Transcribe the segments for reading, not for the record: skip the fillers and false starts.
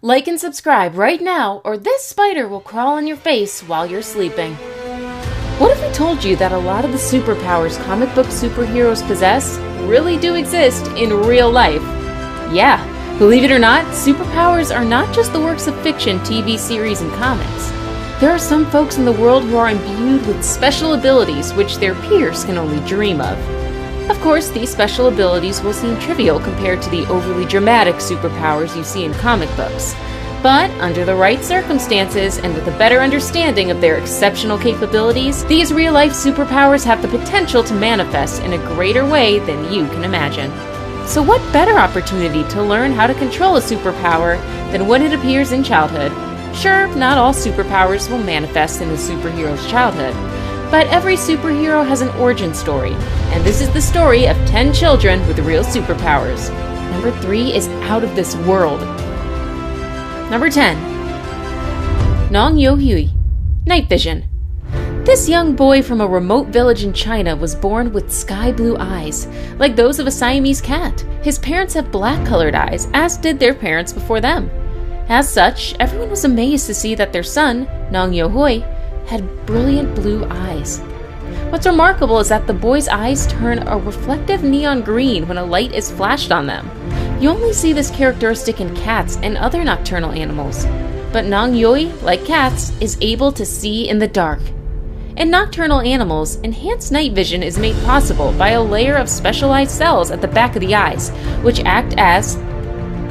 Like and subscribe right now, or this spider will crawl on your face while you're sleeping. What if I told you that a lot of the superpowers comic book superheroes possess really do exist in real life? Yeah, believe it or not, superpowers are not just the works of fiction, TV series, and comics. There are some folks in the world who are imbued with special abilities which their peers can only dream of. Of course, these special abilities will seem trivial compared to the overly dramatic superpowers you see in comic books. But under the right circumstances and with a better understanding of their exceptional capabilities, these real-life superpowers have the potential to manifest in a greater way than you can imagine. So what better opportunity to learn how to control a superpower than when it appears in childhood? Sure, not all superpowers will manifest in a superhero's childhood, but every superhero has an origin story, and this is the story of 10 children with real superpowers. Number 3 is out of this world. Number 10. Nong Yo-hui, Night Vision. This young boy from a remote village in China was born with sky blue eyes, like those of a Siamese cat. His parents have black-colored eyes, as did their parents before them. As such, everyone was amazed to see that their son, Nong Yo-hui, had brilliant blue eyes. What's remarkable is that the boy's eyes turn a reflective neon green when a light is flashed on them. You only see this characteristic in cats and other nocturnal animals, but Nong Yo-hui, like cats, is able to see in the dark. In nocturnal animals, enhanced night vision is made possible by a layer of specialized cells at the back of the eyes, which act as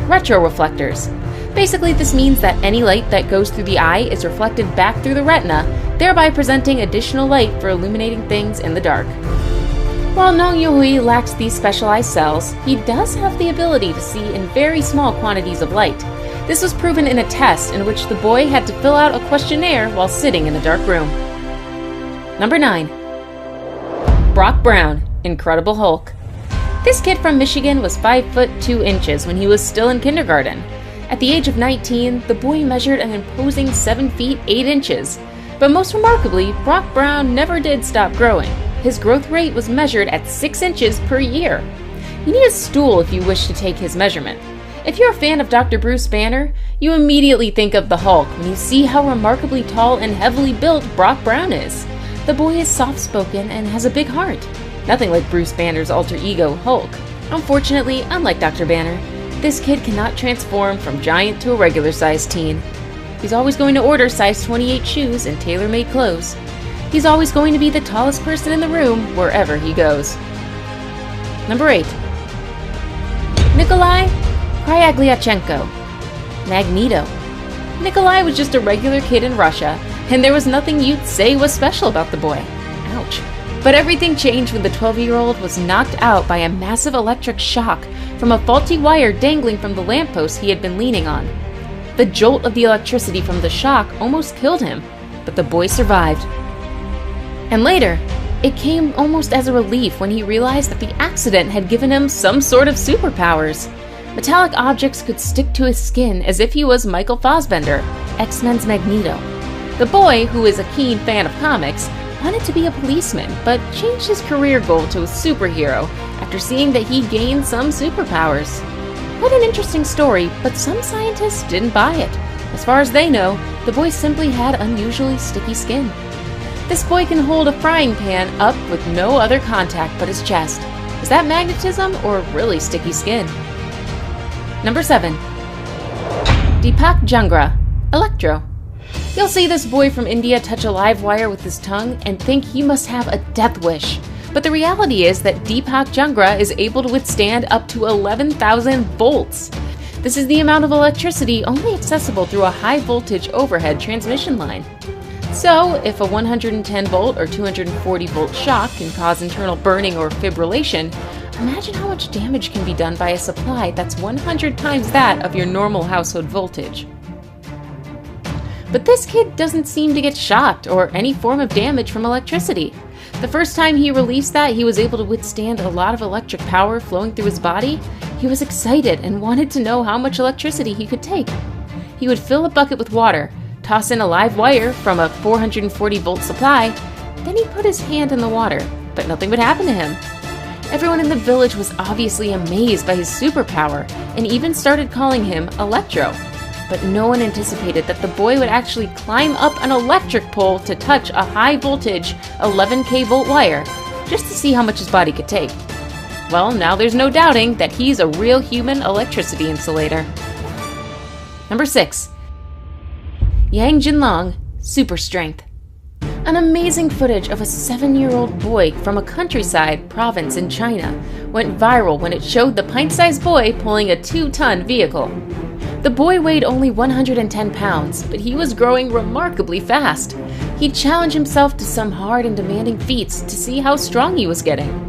retroreflectors. Basically, this means that any light that goes through the eye is reflected back through the retina, thereby presenting additional light for illuminating things in the dark. While Nong Yo-hui lacks these specialized cells, he does have the ability to see in very small quantities of light. This was proven in a test in which the boy had to fill out a questionnaire while sitting in a dark room. Number 9. Brock Brown, Incredible Hulk. This kid from Michigan was 5 foot 2 inches when he was still in kindergarten. At the age of 19, the boy measured an imposing 7 feet 8 inches. But most remarkably, Brock Brown never did stop growing. His growth rate was measured at 6 inches per year. You need a stool if you wish to take his measurement. If you're a fan of Dr. Bruce Banner, you immediately think of the Hulk when you see how remarkably tall and heavily built Brock Brown is. The boy is soft-spoken and has a big heart. Nothing like Bruce Banner's alter ego, Hulk. Unfortunately, unlike Dr. Banner, this kid cannot transform from giant to a regular-sized teen. He's always going to order size 28 shoes and tailor-made clothes. He's always going to be the tallest person in the room wherever he goes. Number 8. Nikolai Kryagliachenko, Magneto. Nikolai was just a regular kid in Russia, and there was nothing you'd say was special about the boy. Ouch. But everything changed when the 12-year-old was knocked out by a massive electric shock from a faulty wire dangling from the lamppost he had been leaning on. The jolt of the electricity from the shock almost killed him, but the boy survived. And later, it came almost as a relief when he realized that the accident had given him some sort of superpowers. Metallic objects could stick to his skin as if he was Michael Fassbender, X-Men's Magneto. The boy, who is a keen fan of comics, wanted to be a policeman, but changed his career goal to a superhero after seeing that he gained some superpowers. What an interesting story, but some scientists didn't buy it. As far as they know, the boy simply had unusually sticky skin. This boy can hold a frying pan up with no other contact but his chest. Is that magnetism or really sticky skin? Number 7. Deepak Jangra, Electro. You'll see this boy from India touch a live wire with his tongue and think he must have a death wish. But the reality is that Deepak Jangra is able to withstand up to 11,000 volts. This is the amount of electricity only accessible through a high-voltage overhead transmission line. So, if a 110 volt or 240 volt shock can cause internal burning or fibrillation, imagine how much damage can be done by a supply that's 100 times that of your normal household voltage. But this kid doesn't seem to get shocked or any form of damage from electricity. The first time he released that he was able to withstand a lot of electric power flowing through his body, he was excited and wanted to know how much electricity he could take. He would fill a bucket with water, toss in a live wire from a 440 volt supply, then he'd put his hand in the water, but nothing would happen to him. Everyone in the village was obviously amazed by his superpower and even started calling him Electro. but no one anticipated that the boy would actually climb up an electric pole to touch a high voltage 11K volt wire, just to see how much his body could take. Well, now there's no doubting that he's a real human electricity insulator. Number 6. Yang Jinlong, Super Strength. An amazing footage of a 7-year-old boy from a countryside province in China went viral when it showed the pint-sized boy pulling a 2-ton vehicle. The boy weighed only 110 pounds, but he was growing remarkably fast. He challenged himself to some hard and demanding feats to see how strong he was getting.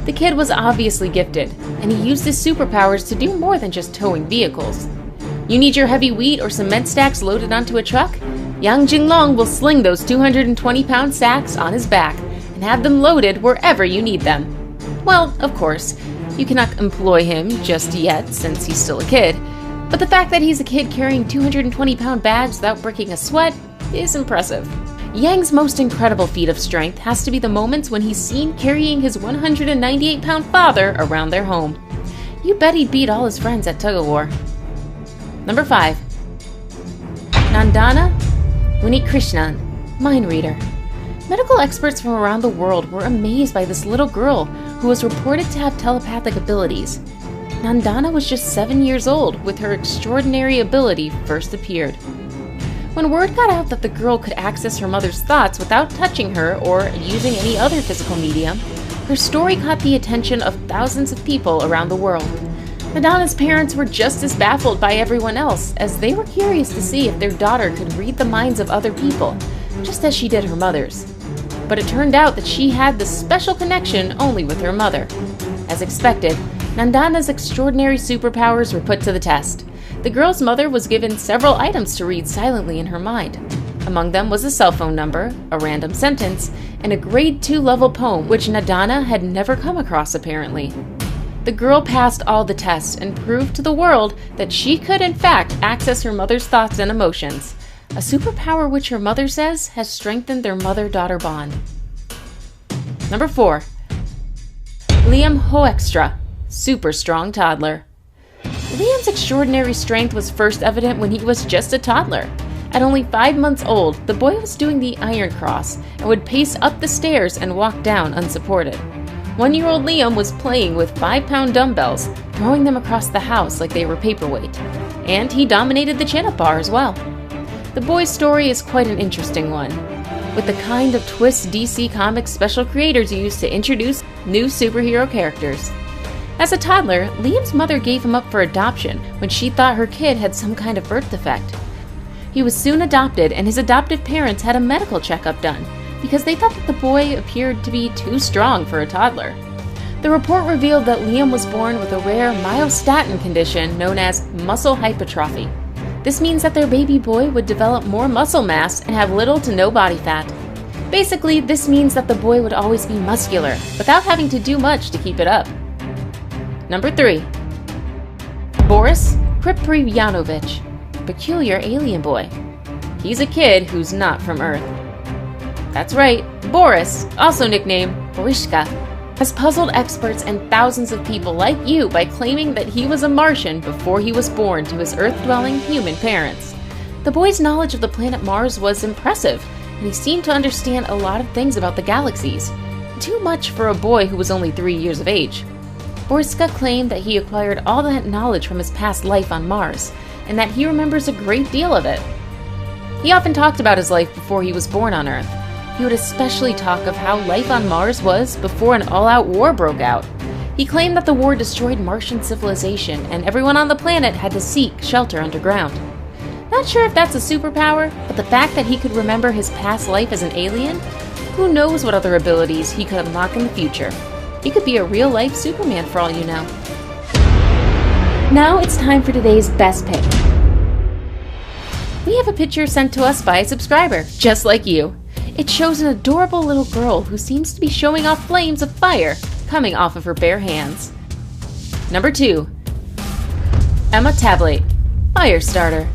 The kid was obviously gifted, and he used his superpowers to do more than just towing vehicles. You need your heavy wheat or cement stacks loaded onto a truck? Yang Jinlong will sling those 220-pound sacks on his back and have them loaded wherever you need them. Well, of course, you cannot employ him just yet since he's still a kid, but the fact that he's a kid carrying 220-pound bags without breaking a sweat is impressive. Yang's most incredible feat of strength has to be the moments when he's seen carrying his 198-pound father around their home. You bet he'd beat all his friends at tug-of-war. Number 5. Nandana Krishnan, Mind Reader. Medical experts from around the world were amazed by this little girl who was reported to have telepathic abilities. Nandana was just 7 years old when her extraordinary ability first appeared. When word got out that the girl could access her mother's thoughts without touching her or using any other physical medium, her story caught the attention of thousands of people around the world. Nandana's parents were just as baffled by everyone else, as they were curious to see if their daughter could read the minds of other people, just as she did her mother's. But it turned out that she had this special connection only with her mother. As expected, Nandana's extraordinary superpowers were put to the test. The girl's mother was given several items to read silently in her mind. Among them was a cell phone number, a random sentence, and a grade 2 level poem which Nandana had never come across apparently. The girl passed all the tests and proved to the world that she could in fact access her mother's thoughts and emotions, a superpower which her mother says has strengthened their mother-daughter bond. Number 4. Liam Hoekstra, Super Strong Toddler. Liam's extraordinary strength was first evident when he was just a toddler. At only 5 months old, the boy was doing the Iron Cross and would pace up the stairs and walk down unsupported. 1-year-old Liam was playing with 5-pound dumbbells, throwing them across the house like they were paperweight. And he dominated the chin-up bar as well. The boy's story is quite an interesting one, with the kind of twists DC Comics special creators use to introduce new superhero characters. As a toddler, Liam's mother gave him up for adoption when she thought her kid had some kind of birth defect. He was soon adopted, and his adoptive parents had a medical checkup done because they thought that the boy appeared to be too strong for a toddler. The report revealed that Liam was born with a rare myostatin condition known as muscle hypertrophy. This means that their baby boy would develop more muscle mass and have little to no body fat. Basically, this means that the boy would always be muscular, without having to do much to keep it up. Number 3. Boris Kripryanovich, Peculiar Alien Boy. He's a kid who's not from Earth. That's right, Boris, also nicknamed Borishka, has puzzled experts and thousands of people like you by claiming that he was a Martian before he was born to his Earth-dwelling human parents. The boy's knowledge of the planet Mars was impressive, and he seemed to understand a lot of things about the galaxies. Too much for a boy who was only 3 years of age. Borishka claimed that he acquired all that knowledge from his past life on Mars, and that he remembers a great deal of it. He often talked about his life before he was born on Earth. He would especially talk of how life on Mars was before an all-out war broke out. He claimed that the war destroyed Martian civilization and everyone on the planet had to seek shelter underground. Not sure if that's a superpower, but the fact that he could remember his past life as an alien, who knows what other abilities he could unlock in the future. He could be a real-life Superman for all you know. Now it's time for today's best pick. We have a picture sent to us by a subscriber, just like you. It shows an adorable little girl who seems to be showing off flames of fire coming off of her bare hands. Number 2. Emma Tablet, Firestarter.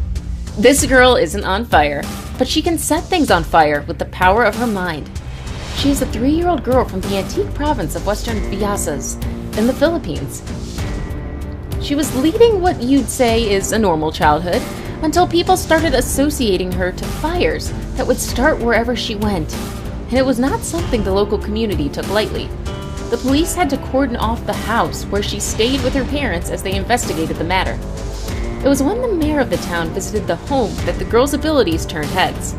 This girl isn't on fire, but she can set things on fire with the power of her mind. She is a 3-year-old girl from the antique province of Western Visayas in the Philippines. She was leading what you'd say is a normal childhood, until people started associating her to fires that would start wherever she went. And it was not something the local community took lightly. The police had to cordon off the house where she stayed with her parents as they investigated the matter. It was when the mayor of the town visited the home that the girl's abilities turned heads.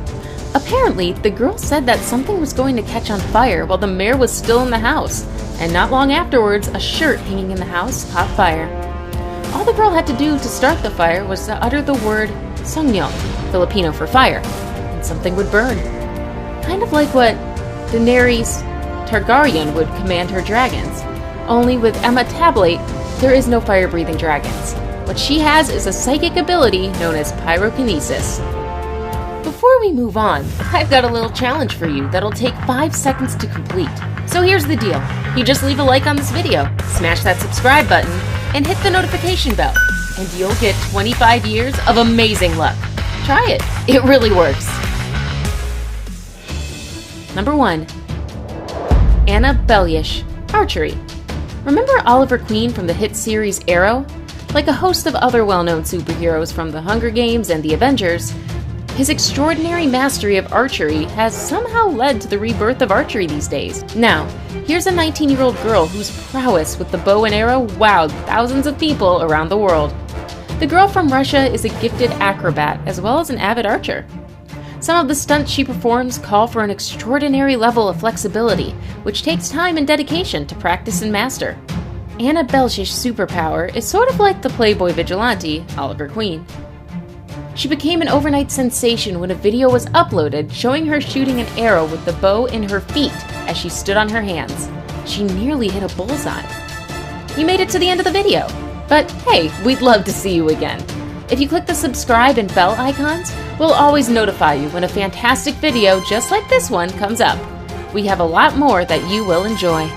Apparently, the girl said that something was going to catch on fire while the mayor was still in the house, and not long afterwards, a shirt hanging in the house caught fire. All the girl had to do to start the fire was to utter the word "Songnyeong," Filipino for fire, and something would burn. Kind of like what Daenerys Targaryen would command her dragons. Only with Emma Tablet, there is no fire-breathing dragons. What she has is a psychic ability known as pyrokinesis. Before we move on, I've got a little challenge for you that'll take 5 seconds to complete. So here's the deal. You just leave a like on this video, smash that subscribe button, and hit the notification bell, and you'll get 25 years of amazing luck. Try it. It really works. Number 1. Anna Bellish, archery. Remember Oliver Queen from the hit series Arrow? Like a host of other well-known superheroes from the Hunger Games and the Avengers, his extraordinary mastery of archery has somehow led to the rebirth of archery these days. Now, here's a 19-year-old girl whose prowess with the bow and arrow wowed thousands of people around the world. The girl from Russia is a gifted acrobat as well as an avid archer. Some of the stunts she performs call for an extraordinary level of flexibility, which takes time and dedication to practice and master. Anna Belsh's superpower is sort of like the Playboy vigilante, Oliver Queen. She became an overnight sensation when a video was uploaded showing her shooting an arrow with the bow in her feet as she stood on her hands. She nearly hit a bullseye. You made it to the end of the video, but hey, we'd love to see you again. If you click the subscribe and bell icons, we'll always notify you when a fantastic video just like this one comes up. We have a lot more that you will enjoy.